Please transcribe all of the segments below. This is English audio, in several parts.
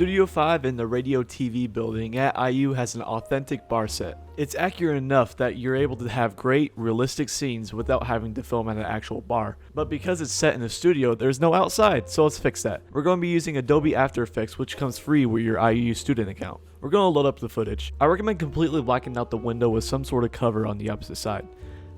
Studio 5 in the Radio TV building at IU has an authentic bar set. It's accurate enough that you're able to have great, realistic scenes without having to film at an actual bar. But because it's set in a studio, there's no outside, so let's fix that. We're going to be using Adobe After Effects, which comes free with your IU student account. We're going to load up the footage. I recommend completely blacking out the window with some sort of cover on the opposite side.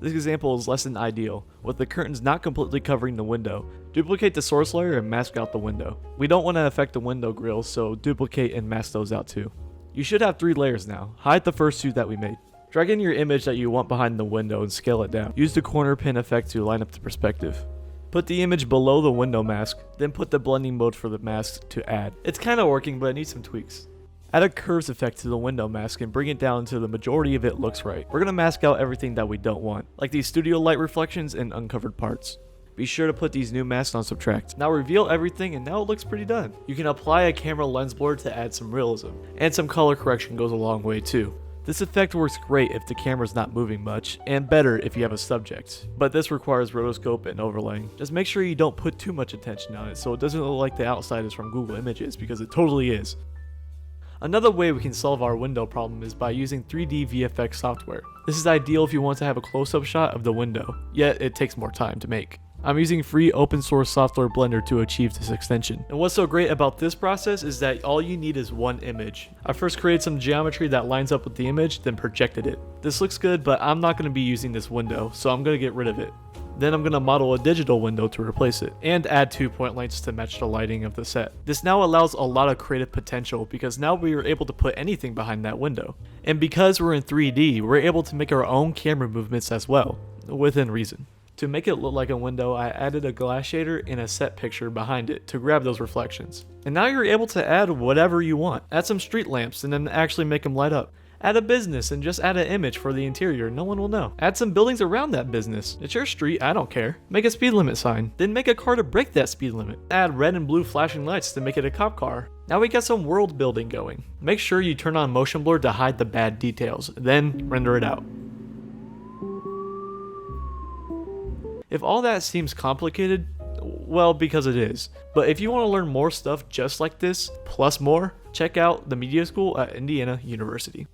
This example is less than ideal, with the curtains not completely covering the window. Duplicate the source layer and mask out the window. We don't want to affect the window grills, so duplicate and mask those out too. You should have 3 layers now. Hide the first 2 that we made. Drag in your image that you want behind the window and scale it down. Use the corner pin effect to line up the perspective. Put the image below the window mask, then put the blending mode for the mask to add. It's kinda working, but it needs some tweaks. Add a curves effect to the window mask and bring it down until the majority of it looks right. We're gonna mask out everything that we don't want, like these studio light reflections and uncovered parts. Be sure to put these new masks on subtract. Now reveal everything and now it looks pretty done. You can apply a camera lens blur to add some realism, and some color correction goes a long way too. This effect works great if the camera's not moving much, and better if you have a subject, but this requires rotoscope and overlaying. Just make sure you don't put too much attention on it so it doesn't look like the outside is from Google Images, because it totally is. Another way we can solve our window problem is by using 3D VFX software. This is ideal if you want to have a close-up shot of the window, yet it takes more time to make. I'm using free open source software Blender to achieve this extension. And what's so great about this process is that all you need is one image. I first created some geometry that lines up with the image, then projected it. This looks good, but I'm not going to be using this window, so I'm going to get rid of it. Then I'm going to model a digital window to replace it, and add 2 point lights to match the lighting of the set. This now allows a lot of creative potential because now we are able to put anything behind that window. And because we're in 3D, we're able to make our own camera movements as well, within reason. To make it look like a window, I added a glass shader and a set picture behind it to grab those reflections. And now you're able to add whatever you want. Add some street lamps and then actually make them light up. Add a business and just add an image for the interior, no one will know. Add some buildings around that business. It's your street, I don't care. Make a speed limit sign, then make a car to break that speed limit. Add red and blue flashing lights to make it a cop car. Now we got some world building going. Make sure you turn on motion blur to hide the bad details, then render it out. If all that seems complicated, well, because it is. But if you want to learn more stuff just like this, plus more, check out the media school at Indiana University.